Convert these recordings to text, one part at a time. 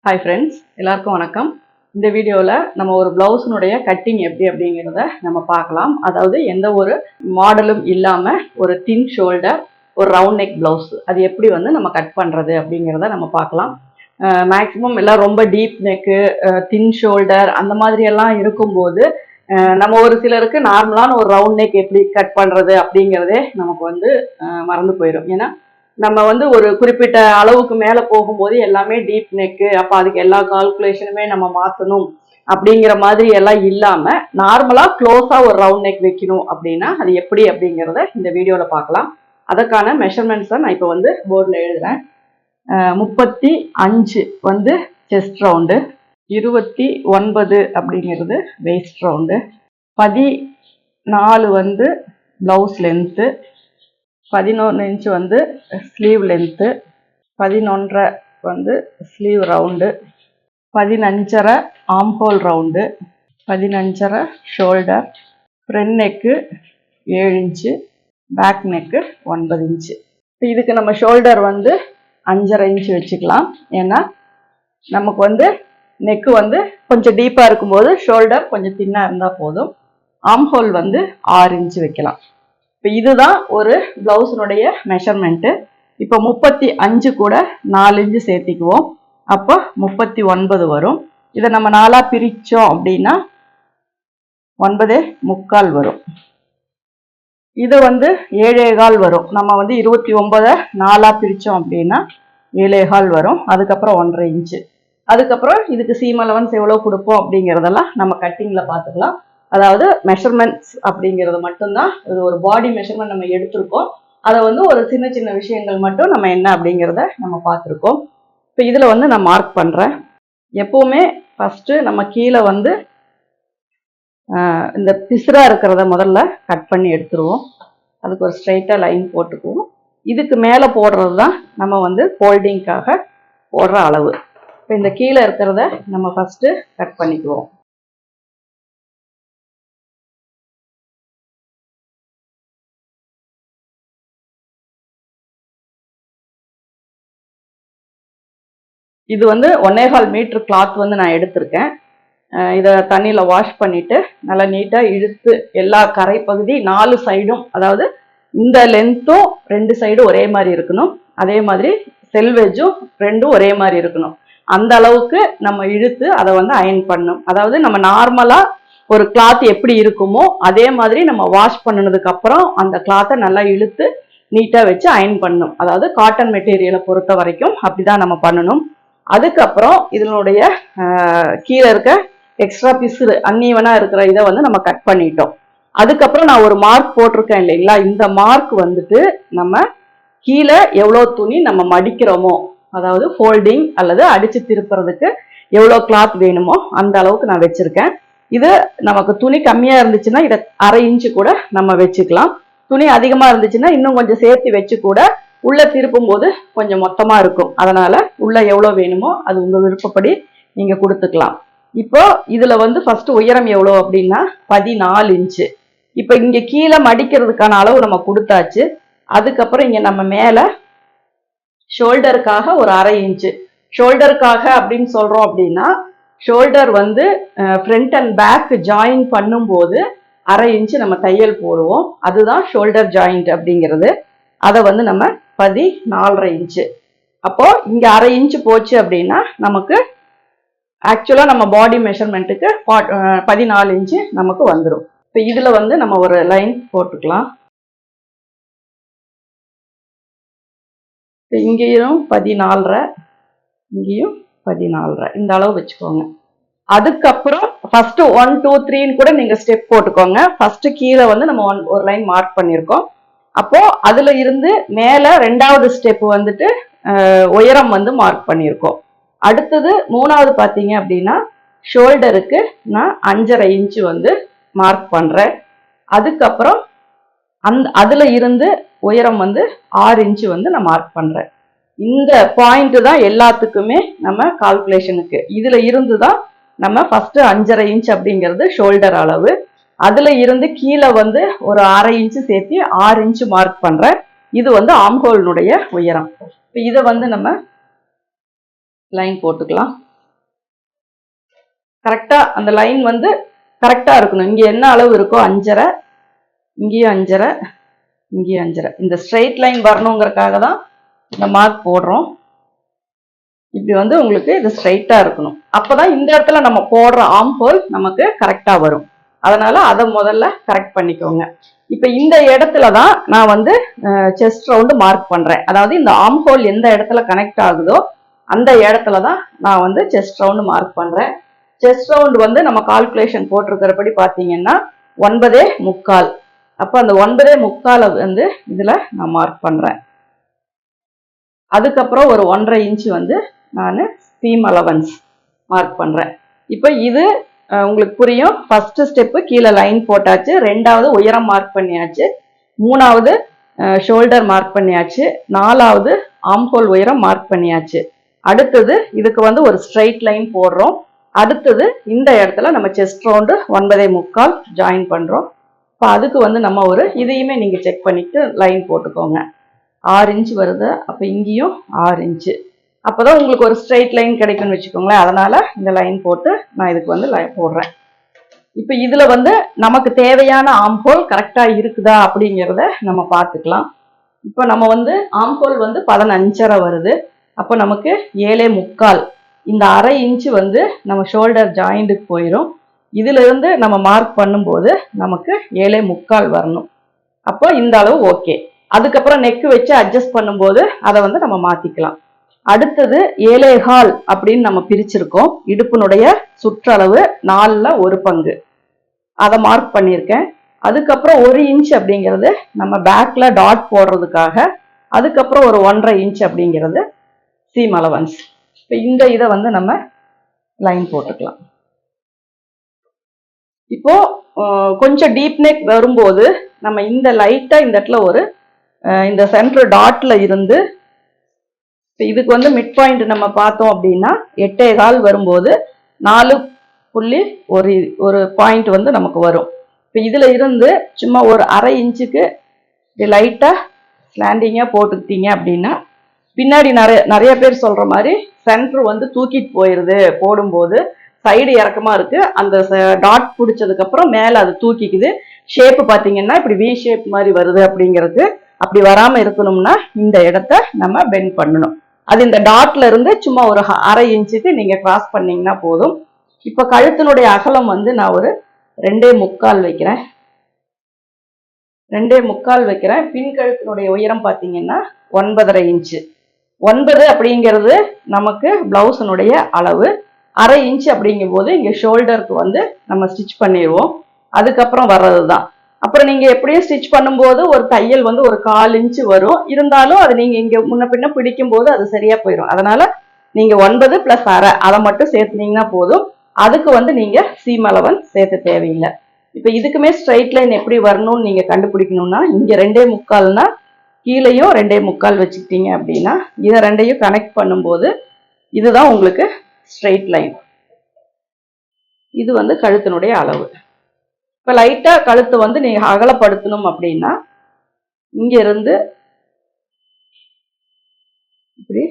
Hi friends, எல்லாருக்கும் வணக்கம். இந்த வீடியோல நம்ம ஒரு பிளவுஸ்னுடைய கட்டிங் எப்படி அப்படிங்கறத நம்ம பார்க்கலாம். அதாவது எந்த ஒரு மாடலும் இல்லாம ஒரு thin shoulder ஒரு ரவுண்ட் நெக் பிளவுஸ் அது எப்படி வந்து நம்ம கட் பண்றது அப்படிங்கறத நம்ம பார்க்கலாம். மேக்ஸிமம் எல்லாம் ரொம்ப டீப் நெக், thin shoulder அந்த மாதிரி எல்லாம் இருக்கும்போது நம்ம ஒரு சிலருக்கு நார்மலான ஒரு ரவுண்ட் நெக் எப்படி கட் பண்றது அப்படிங்கறதே நமக்கு வந்து மறந்து போயிடும். ஏன்னா நம்ம வந்து ஒரு குறிப்பிட்ட அளவுக்கு மேல போகும்போது எல்லாமே டீப் நெக்கு, அப்ப அதுக்கு எல்லா கால்குலேஷனுமே நம்ம மாத்தணும் அப்படிங்கிற மாதிரி எல்லாம் இல்லாம நார்மலா க்ளோஸா ஒரு ரவுண்ட் நெக் வைக்கணும் அப்படின்னா அது எப்படி அப்படிங்கிறத இந்த வீடியோல பார்க்கலாம். அதற்கான மெஷர்மெண்ட்ஸை நான் இப்போ வந்து போர்டில் எழுதுறேன். 35 வந்து செஸ்ட் ரவுண்டு, 29 அப்படிங்கிறது வெயிஸ்ட் ரவுண்டு, 14 வந்து பிளவுஸ் லென்த்து, 11 இன்ச் வந்து ஸ்லீவ் லென்த்து, 11.5 வந்து sleeve round, 15.5 arm hole round, 15.5 shoulder, front neck 7 inch, back neck 9 inch. இதுக்கு நம்ம ஷோல்டர் வந்து 5.5 இன்ச்சு வச்சுக்கலாம். ஏன்னா நமக்கு வந்து நெக்கு வந்து கொஞ்சம் டீப்பாக இருக்கும்போது ஷோல்டர் கொஞ்சம் தின்னாக இருந்தால் போதும். ஆர்ம் ஹோல் வந்து 6 இன்ச்சு வைக்கலாம். இப்போ இதுதான் ஒரு பிளவுஸினுடைய மெஷர்மெண்ட்டு. இப்போ 35 கூட 4 இன்ச்சு சேர்த்திக்குவோம். அப்போ 39 வரும். இதை நம்ம 4ஆக பிரித்தோம் அப்படின்னா 9.25 வரும். இது வந்து 7.25 வரும். நம்ம வந்து 29 4ஆக பிரித்தோம் அப்படின்னா 7.25 வரும். அதுக்கப்புறம் 1.5 இன்ச்சு. அதுக்கப்புறம் இதுக்கு சீம் அலவன்ஸ் எவ்வளோ கொடுப்போம் அப்படிங்கிறதெல்லாம் நம்ம கட்டிங்கில் பார்த்துக்கலாம். அதாவது மெஷர்மெண்ட்ஸ் அப்படிங்கிறது மட்டும்தான், இது ஒரு பாடி மெஷர்மெண்ட் நம்ம எடுத்திருக்கோம். அதை வந்து ஒரு சின்ன சின்ன விஷயங்கள் மட்டும் நம்ம என்ன அப்படிங்கிறத நம்ம பார்த்துருக்கோம். இப்போ இதில் வந்து நான் மார்க் பண்ணுறேன். எப்போவுமே ஃபஸ்ட்டு நம்ம கீழே வந்து இந்த பிசுறாக இருக்கிறத முதல்ல கட் பண்ணி எடுத்துருவோம். அதுக்கு ஒரு ஸ்ட்ரைட்டாக லைன் போட்டுக்குவோம். இதுக்கு மேலே போடுறது தான் நம்ம வந்து ஃபோல்டிங்காக போடுற அளவு. இப்போ இந்த கீழே இருக்கிறத நம்ம ஃபஸ்ட்டு கட் பண்ணிக்குவோம். இது வந்து 1.25 மீட்டர் கிளாத் வந்து நான் எடுத்திருக்கேன். இதை தண்ணியில் வாஷ் பண்ணிவிட்டு நல்லா நீட்டாக இழுத்து எல்லா கரை பகுதி 4 சைடும், அதாவது இந்த லென்த்தும் 2 சைடும் ஒரே மாதிரி இருக்கணும். அதே மாதிரி செல்வெஜும் 2ம் ஒரே மாதிரி இருக்கணும். அந்த அளவுக்கு நம்ம இழுத்து அதை வந்து அயன் பண்ணணும். அதாவது நம்ம நார்மலாக ஒரு கிளாத் எப்படி இருக்குமோ அதே மாதிரி நம்ம வாஷ் பண்ணினதுக்கு அப்புறம் அந்த கிளாத்தை நல்லா இழுத்து நீட்டாக வச்சு அயன் பண்ணணும். அதாவது காட்டன் மெட்டீரியலை பொறுத்த வரைக்கும் அப்படிதான் நம்ம பண்ணணும். அதுக்கப்புறம் இதனுடைய கீழே இருக்க எக்ஸ்ட்ரா பிசுறு அன்னீவனா இருக்கிற இதை வந்து நம்ம கட் பண்ணிட்டோம். அதுக்கப்புறம் நான் ஒரு மார்க் போட்டிருக்கேன் இல்லைங்களா, இந்த மார்க் வந்துட்டு நம்ம கீழே எவ்வளோ துணி நம்ம மடிக்கிறோமோ, அதாவது ஃபோல்டிங் அல்லது அடிச்சு திருப்புறதுக்கு எவ்வளோ கிளாத் வேணுமோ அந்த அளவுக்கு நான் வச்சிருக்கேன். இது நமக்கு துணி கம்மியா இருந்துச்சுன்னா இதை 1/2 இன்ச்சு கூட நம்ம வச்சுக்கலாம். துணி அதிகமா இருந்துச்சுன்னா இன்னும் கொஞ்சம் சேர்த்து வச்சு கூட உள்ள திருப்பும் போது கொஞ்சம் மொத்தமா இருக்கும். அதனால உள்ள எவ்வளோ வேணுமோ அது உங்க விருப்பப்படி நீங்க கொடுத்துக்கலாம். இப்போ இதுல வந்து ஃபர்ஸ்ட் உயரம் எவ்வளோ அப்படின்னா 14 இன்ச்சு. இப்போ இங்க கீழே மடிக்கிறதுக்கான அளவு நம்ம கொடுத்தாச்சு. அதுக்கப்புறம் இங்க நம்ம மேல ஷோல்டருக்காக ஒரு 1/2 இன்ச்சு. ஷோல்டருக்காக அப்படின்னு சொல்றோம் அப்படின்னா ஷோல்டர் வந்து ஃப்ரண்ட் அண்ட் பேக் ஜாயின் பண்ணும்போது 1/2 இன்ச்சு நம்ம தையல் போடுவோம். அதுதான் ஷோல்டர் ஜாயிண்ட் அப்படிங்கிறது. அதை வந்து நம்ம 14.5 இன்ச்சு. அப்போ இங்க 1/2 இன்ச்சு போச்சு அப்படின்னா நமக்கு ஆக்சுவலா நம்ம பாடி மெஷர்மெண்ட்டுக்கு 14 இன்ச்சு நமக்கு வந்துடும். இப்போ இதுல வந்து நம்ம ஒரு லைன் போட்டுக்கலாம். இங்கேயும் 14.5, இங்கேயும் 14.5, இந்த அளவு வச்சுக்கோங்க. அதுக்கப்புறம் ஃபர்ஸ்ட் 1 2 3 கூட நீங்க ஸ்டெப் போட்டுக்கோங்க. ஃபர்ஸ்ட் கீழே வந்து நம்ம ஒரு லைன் மார்க் பண்ணியிருக்கோம். அப்போ அதுல இருந்து மேல 2வது ஸ்டெப் வந்துட்டு உயரம் வந்து மார்க் பண்ணியிருக்கோம். அடுத்தது 3வது பார்த்தீங்க அப்படின்னா ஷோல்டருக்கு நான் 5.5 இன்ச்சு வந்து மார்க் பண்றேன். அதுக்கப்புறம் அதுல இருந்து உயரம் வந்து 6 இன்ச்சு வந்து நான் மார்க் பண்றேன். இந்த பாயிண்ட் தான் எல்லாத்துக்குமே நம்ம கால்குலேஷனுக்கு. இதுல இருந்து தான் நம்ம ஃபர்ஸ்ட் 5.5 இன்ச் அப்படிங்கிறது ஷோல்டர் அளவு. அதுல இருந்து கீழே வந்து ஒரு 1/2 இன்ச்சு சேர்த்து 6 இன்ச்சு மார்க் பண்றேன். இது வந்து ஆர்ம் ஹோல்னுடைய உயரம். இதை வந்து நம்ம லைன் போட்டுக்கலாம். கரெக்டாக அந்த லைன் வந்து கரெக்டாக இருக்கணும். இங்கே என்ன அளவு இருக்கோ 5.5, இங்கேயும் 5.5, இங்கேயும் 5.5. இந்த ஸ்ட்ரெயிட் லைன் வரணுங்கிறதுக்காக தான் இந்த மார்க் போடுறோம். இப்படி வந்து உங்களுக்கு இது ஸ்ட்ரைட்டாக இருக்கணும். அப்போ தான் இந்த இடத்துல நம்ம போடுற ஆர்ம் ஹோல் நமக்கு கரெக்டாக வரும். அதனால அதை முதல்ல கரெக்ட் பண்ணிக்கோங்க. இப்போ இந்த இடத்துல தான் நான் வந்து செஸ்ட் ரவுண்டு மார்க் பண்ணுறேன். அதாவது இந்த ஆர்ம் ஹோல் எந்த இடத்துல கனெக்ட் ஆகுதோ அந்த இடத்துல தான் நான் வந்து செஸ்ட் ரவுண்டு மார்க் பண்ணுறேன். செஸ்ட் ரவுண்டு வந்து நம்ம கால்குலேஷன் போட்டிருக்கிறபடி பார்த்தீங்கன்னா 9.25. அப்போ அந்த 9.25 வந்து இதில் நான் மார்க் பண்ணுறேன். அதுக்கப்புறம் ஒரு 1.5 இன்ச்சு வந்து நான் சீம் அலவன்ஸ் மார்க் பண்ணுறேன். இப்போ இது உங்களுக்கு புரியும். ஃபர்ஸ்ட் ஸ்டெப்பு கீழே லைன் போட்டாச்சு, ரெண்டாவது உயரம் மார்க் பண்ணியாச்சு, மூணாவது ஷோல்டர் மார்க் பண்ணியாச்சு, நாலாவது ஆம்ஹோல் உயரம் மார்க் பண்ணியாச்சு. அடுத்தது இதுக்கு வந்து ஒரு ஸ்ட்ரைட் லைன் போடுறோம். அடுத்தது இந்த இடத்துல நம்ம செஸ்ட் ரவுண்டு 9.25 ஜாயின் பண்ணுறோம். இப்போ அதுக்கு வந்து நம்ம ஒரு இதையுமே நீங்கள் செக் பண்ணிட்டு லைன் போட்டுக்கோங்க. 6 இன்ச்சு வருது. அப்போ இங்கேயும் 6 இன்ச்சு. அப்போதான் உங்களுக்கு ஒரு ஸ்ட்ரெயிட் லைன் கிடைக்கும்னு வச்சுக்கோங்களேன். அதனால இந்த லைன் போட்டு நான் இதுக்கு வந்து லைன் போடுறேன். இப்போ இதுல வந்து நமக்கு தேவையான ஆம்ஹோல் கரெக்டா இருக்குதா அப்படிங்கிறத நம்ம பார்த்துக்கலாம். இப்போ நம்ம வந்து ஆம்ஹோல் வந்து 15.5 வருது. அப்போ நமக்கு 7.25 இந்த 1/2 இன்ச்சு வந்து நம்ம ஷோல்டர் ஜாயிண்ட்டுக்கு போயிடும். இதுல இருந்து நம்ம மார்க் பண்ணும்போது நமக்கு 7.25 வரணும். அப்போ இந்த அளவு ஓகே. அதுக்கப்புறம் நெக்கு வச்சு அட்ஜஸ்ட் பண்ணும்போது அதை வந்து நம்ம மாத்திக்கலாம். அடுத்தது 7.25 அப்படின்னு நம்ம பிரிச்சிருக்கோம். இடுப்பினுடைய சுற்றளவு 4/1 பங்கு அதை மார்க் பண்ணியிருக்கேன். அதுக்கப்புறம் 1 இன்ச் அப்படிங்கிறது நம்ம பேக்ல டாட் போடுறதுக்காக, அதுக்கப்புறம் ஒரு 1.5 இன்ச் அப்படிங்கிறது சீம் அலவன்ஸ். இப்போ இந்த இதை வந்து நம்ம லைன் போட்டுக்கலாம். இப்போ கொஞ்சம் டீப் நெக் வரும்போது நம்ம இந்த லைட்டா இந்த இடத்துல ஒரு இந்த சென்டர் டாட்ல இருந்து இதுக்கு வந்து மிட் பாயிண்ட் நம்ம பார்த்தோம் அப்படின்னா 8.25 வரும்போது 4.1 பாயிண்ட் வந்து நமக்கு வரும். இப்போ இதுல இருந்து சும்மா ஒரு 1/2 இன்ச்சுக்கு லைட்டா ஸ்லாண்டிங்கா போட்டுக்கிட்டீங்க அப்படின்னா பின்னாடி நிறைய பேர் சொல்ற மாதிரி சென்டர் வந்து தூக்கிட்டு போயிருது. போடும்போது சைடு இறக்கமா இருக்கு, அந்த டாட் பிடிச்சதுக்கு அப்புறம் மேல அது தூக்கிக்குது. ஷேப் பாத்தீங்கன்னா இப்படி வி ஷேப் மாதிரி வருது. அப்படிங்கிறது அப்படி வராம இருக்கணும்னா இந்த இடத்த நம்ம பெண்ட் பண்ணணும். அது இந்த டாட்ல இருந்து சும்மா ஒரு 1/2 இன்ச்சுக்கு நீங்க கிராஸ் பண்ணீங்கன்னா போதும். இப்ப கழுத்தினுடைய அகலம் வந்து நான் ஒரு 2.25 வைக்கிறேன். 2.25 வைக்கிறேன். பின் கழுத்தினுடைய உயரம் பாத்தீங்கன்னா 9.5 இன்ச்சு. 9 அப்படிங்கிறது நமக்கு பிளவுஸினுடைய அளவு. 1/2 இன்ச்சு அப்படிங்கும் போது இங்க ஷோல்டருக்கு வந்து நம்ம ஸ்டிச் பண்ணிடுவோம். அதுக்கப்புறம் வர்றதுதான். அப்புறம் நீங்க எப்படியும் ஸ்டிச் பண்ணும்போது ஒரு தையல் வந்து ஒரு 1/4 இன்ச்சு வரும். இருந்தாலும் அது நீங்க இங்க முன்ன பின்ன பிடிக்கும் போது அது சரியா போயிடும். அதனால நீங்க 9 + 1/2 அதை மட்டும் சேர்த்துனீங்கன்னா போதும். அதுக்கு வந்து நீங்க சீம் அலவன்ஸ் சேர்த்து தேவையில்லை. இப்ப இதுக்குமே ஸ்ட்ரைட் லைன் எப்படி வரணும்னு நீங்க கண்டுபிடிக்கணும்னா இங்க 2.25னா கீழையும் 2.25 வச்சுக்கிட்டீங்க அப்படின்னா இதை ரெண்டையும் கனெக்ட் பண்ணும்போது இதுதான் உங்களுக்கு ஸ்ட்ரெயிட் லைன். இது வந்து கழுத்தினுடைய அளவு. இப்போ லைட்டா கழுத்து வந்து நீங்க அகலப்படுத்தணும் அப்படின்னா இங்க இருந்து இப்படி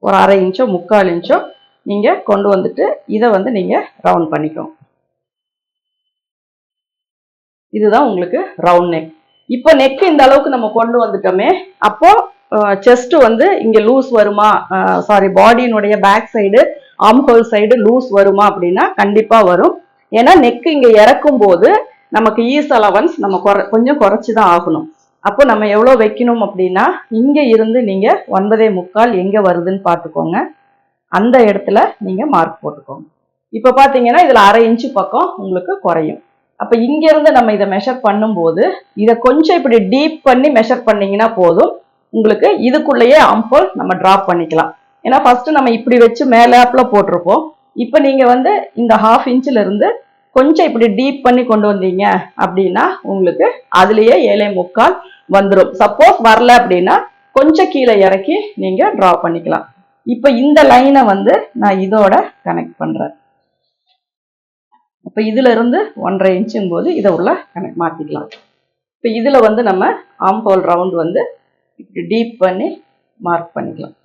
ஒரு 1/2 இன்ச்சோ 3/4 இன்ச்சோ நீங்க கொண்டு வந்துட்டு இதை வந்து நீங்க ரவுண்ட் பண்ணிக்கோங்க. இதுதான் உங்களுக்கு ரவுண்ட் நெக். இப்போ நெக் இந்த அளவுக்கு நம்ம கொண்டு வந்துட்டோமே, அப்போ செஸ்ட் வந்து இங்க லூஸ் வருமா, சாரி பாடியினுடைய back side arm hole side loose வருமா அப்படின்னா கண்டிப்பா வரும். ஏன்னா நெக் இங்க இறக்கும் போது நமக்கு ஈஸ் அலவன்ஸ் நம்ம கொஞ்சம் குறைச்சிதான் ஆகணும். அப்போ நம்ம எவ்வளவு வைக்கணும் அப்படின்னா இங்க இருந்து நீங்க 9.25 எங்க வருதுன்னு பாத்துக்கோங்க. அந்த இடத்துல நீங்க மார்க் போட்டுக்கோங்க. இப்ப பாத்தீங்கன்னா இதுல 1/2 இன்ச்சு பக்கம் உங்களுக்கு குறையும். அப்ப இங்க இருந்து நம்ம இதை மெஷர் பண்ணும்போது இதை கொஞ்சம் இப்படி டீப் பண்ணி மெஷர் பண்ணீங்கன்னா போதும். உங்களுக்கு இதுக்குள்ளேயே ஆம்ஹோல் நம்ம டிராப் பண்ணிக்கலாம். ஏன்னா ஃபர்ஸ்ட் நம்ம இப்படி வச்சு மேலாப்ல போட்டிருப்போம். இப்ப நீங்க வந்து இந்த 1/2 இன்ச்ல இருந்து கொஞ்சம் இப்படி டீப் பண்ணி கொண்டு வந்தீங்க அப்படின்னா உங்களுக்கு அதுலயே 7.25 வந்துடும். சப்போஸ் வரல அப்படின்னா கொஞ்சம் கீழே இறக்கி நீங்க டிரா பண்ணிக்கலாம். இப்ப இந்த லைனை வந்து நான் இதோட கனெக்ட் பண்றேன். இப்ப இதுல இருந்து 1.5 இன்ச்சும் போது இதை உள்ள கனெக்ட் மாத்திக்கலாம். இப்ப இதுல வந்து நம்ம ஆர்ம் ஹோல் ரவுண்ட் வந்து இப்படி டீப் பண்ணி மார்க் பண்ணிக்கலாம்.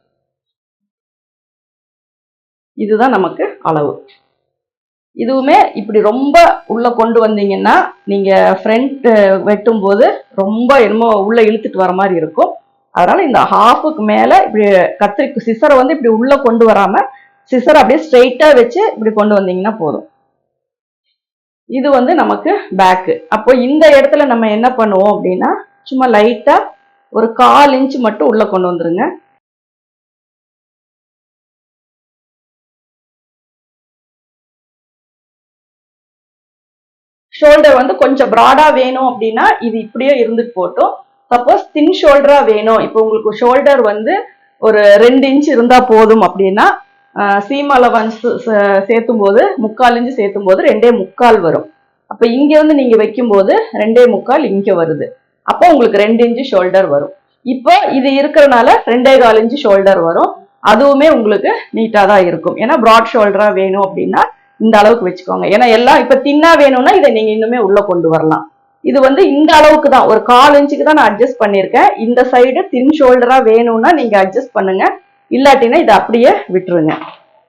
இதுதான் நமக்கு அளவு. இதுவுமே இப்படி ரொம்ப உள்ள கொண்டு வந்தீங்கன்னா நீங்க ஃப்ரண்ட் வெட்டும் போது ரொம்ப என்னமோ உள்ள இழுத்துட்டு வர மாதிரி இருக்கும். அதனால இந்த ஹாஃபுக்கு மேல இப்படி சிசரை வந்து இப்படி உள்ள கொண்டு வராம சிசர் அப்படியே ஸ்ட்ரெயிட்டா வச்சு இப்படி கொண்டு வந்தீங்கன்னா போதும். இது வந்து நமக்கு பேக்கு. அப்போ இந்த இடத்துல நம்ம என்ன பண்ணுவோம் அப்படின்னா சும்மா லைட்டா ஒரு 1/4 இன்ச் மட்டும் உள்ள கொண்டு வந்துருங்க. ஷோல்டர் வந்து கொஞ்சம் ப்ராடா வேணும் அப்படின்னா இது இப்படியே இருந்துட்டு போட்டோம். சப்போஸ் தின் ஷோல்டரா வேணும், இப்போ உங்களுக்கு ஷோல்டர் வந்து ஒரு 2 இன்ச் இருந்தா போதும் அப்படின்னா சீம் அலவன்ஸ் சேர்த்தும் போது 3/4 இன்ச் சேர்த்தும் போது 2.25 வரும். அப்ப இங்க வந்து நீங்க வைக்கும் போது 2.25 இங்க வருது. அப்போ உங்களுக்கு 2 இன்ச் ஷோல்டர் வரும். இப்போ இது இருக்கிறதுனால 2.25 இன்ச் ஷோல்டர் வரும். அதுவுமே உங்களுக்கு நீட்டா தான் இருக்கும். ஏன்னா ப்ராட் ஷோல்டரா வேணும் அப்படின்னா இந்த அளவுக்கு வச்சுக்கோங்க. ஏன்னா எல்லாம் இப்ப தின்னா வேணும்னா இதை நீங்க இன்னுமே உள்ள கொண்டு வரலாம். இது வந்து இந்த அளவுக்கு தான், ஒரு 1/4 இன்ச்சுக்கு தான் நான் அட்ஜஸ்ட் பண்ணியிருக்கேன். இந்த சைடு தின் ஷோல்டரா வேணும்னா நீங்க அட்ஜஸ்ட் பண்ணுங்க, இல்லாட்டினா இதை அப்படியே விட்டுருங்க.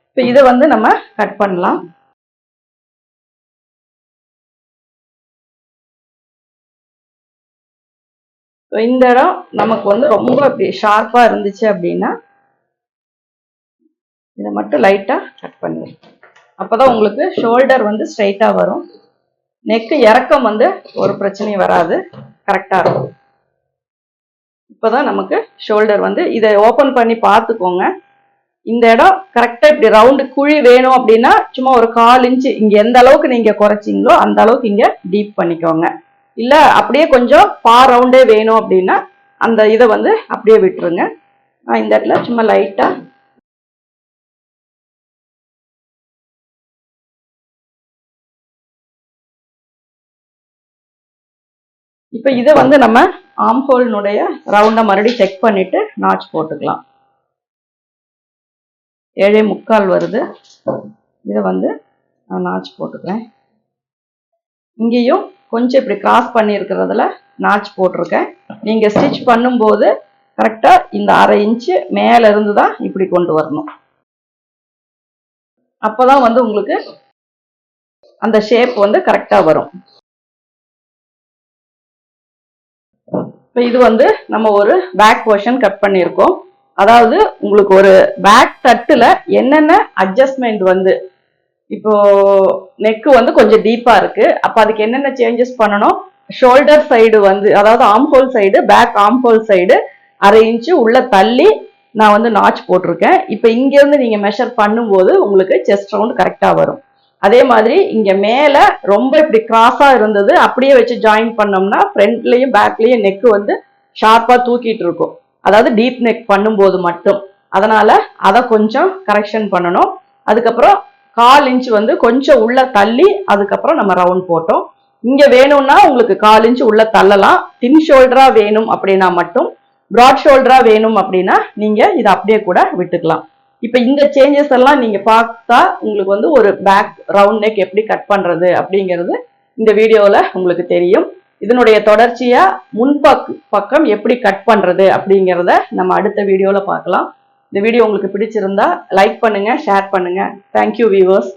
இப்ப இதை வந்து நம்ம கட் பண்ணலாம். இந்த இடம் நமக்கு வந்து ரொம்ப அப்படி ஷார்ப்பா இருந்துச்சு அப்படின்னா இதை மட்டும் லைட்டா கட் பண்ணுங்க. அப்பதான் உங்களுக்கு ஷோல்டர் வந்து ஸ்ட்ரைட்டா வரும். நெக் இறக்கம் வந்து ஒரு பிரச்சனையும் வராது, கரெக்டா இருக்கும். இப்பதான் நமக்கு ஷோல்டர் வந்து இதை ஓபன் பண்ணி பார்த்துக்கோங்க. இந்த இடம் கரெக்டா இப்படி ரவுண்டு குழி வேணும் அப்படின்னா சும்மா ஒரு 1/4 இன்ச்சு இங்க எந்த அளவுக்கு நீங்க குறைச்சிங்களோ அந்த அளவுக்கு இங்க டீப் பண்ணிக்கோங்க. இல்ல அப்படியே கொஞ்சம் ஃபார் ரவுண்டே வேணும் அப்படின்னா அந்த இதை வந்து அப்படியே விட்டுருங்க. நான் இந்த இடத்துல சும்மா லைட்டா இப்ப இதை வந்து நம்ம ஆம்ஹோல்னுடைய ரவுண்டை மறுபடியும் செக் பண்ணிட்டு நாச் போட்டுக்கலாம். 7.25 வருது. இதை வந்து நான் நாச் போட்டுக்கிறேன். இங்கேயும் கொஞ்சம் இப்படி கிராஸ் பண்ணி இருக்கிறதுல நாச் போட்டிருக்கேன். நீங்க ஸ்டிச் பண்ணும்போது கரெக்டா இந்த 1/2 இன்ச்சு மேல இருந்து தான் இப்படி கொண்டு வரணும். அப்பதான் வந்து உங்களுக்கு அந்த ஷேப் வந்து கரெக்டா வரும். இப்போ இது வந்து நம்ம ஒரு பேக் போர்ஷன் கட் பண்ணியிருக்கோம். அதாவது உங்களுக்கு ஒரு பேக் தட்டுல என்னென்ன அட்ஜஸ்ட்மெண்ட் வந்து இப்போ நெக்கு வந்து கொஞ்சம் டீப்பா இருக்கு. அப்ப அதுக்கு என்னென்ன சேஞ்சஸ் பண்ணணும், ஷோல்டர் சைடு வந்து அதாவது armhole side, back armhole side 1/2 inch உள்ள தள்ளி நான் வந்து நாச் போட்டிருக்கேன். இப்போ இங்க இருந்து நீங்க மெஷர் பண்ணும்போது உங்களுக்கு செஸ்ட் ரவுண்ட் கரெக்டா வரும். அதே மாதிரி இங்க மேல ரொம்ப இப்படி கிராஸா இருந்தது அப்படியே வச்சு ஜாயின் பண்ணோம்னா ஃப்ரண்ட்லயும் பேக்லயும் நெக் வந்து ஷார்ப்பா தூக்கிட்டு இருக்கும், அதாவது டீப் நெக் பண்ணும்போது மட்டும். அதனால அதை கொஞ்சம் கரெக்ஷன் பண்ணணும். அதுக்கப்புறம் 1/4 இன்ச் வந்து கொஞ்சம் உள்ள தள்ளி அதுக்கப்புறம் நம்ம ரவுண்ட் போட்டோம். இங்க வேணும்னா உங்களுக்கு 1/4 இன்ச் உள்ள தள்ளலாம். தின் ஷோல்டரா வேணும் அப்படின்னா மட்டும், ப்ராட் ஷோல்டரா வேணும் அப்படின்னா நீங்க இதை அப்படியே கூட விட்டுக்கலாம். இப்ப இந்த சேஞ்சஸ் எல்லாம் நீங்க பார்த்தா உங்களுக்கு வந்து ஒரு பேக் ரவுண்ட் நெக் எப்படி கட் பண்றது அப்படிங்கிறது இந்த வீடியோல உங்களுக்கு தெரியும். இதனுடைய தொடர்ச்சியா பக்கம் எப்படி கட் பண்றது அப்படிங்கிறத நம்ம அடுத்த வீடியோல பார்க்கலாம். இந்த வீடியோ உங்களுக்கு பிடிச்சிருந்தா லைக் பண்ணுங்க, ஷேர் பண்ணுங்க. Thank you viewers.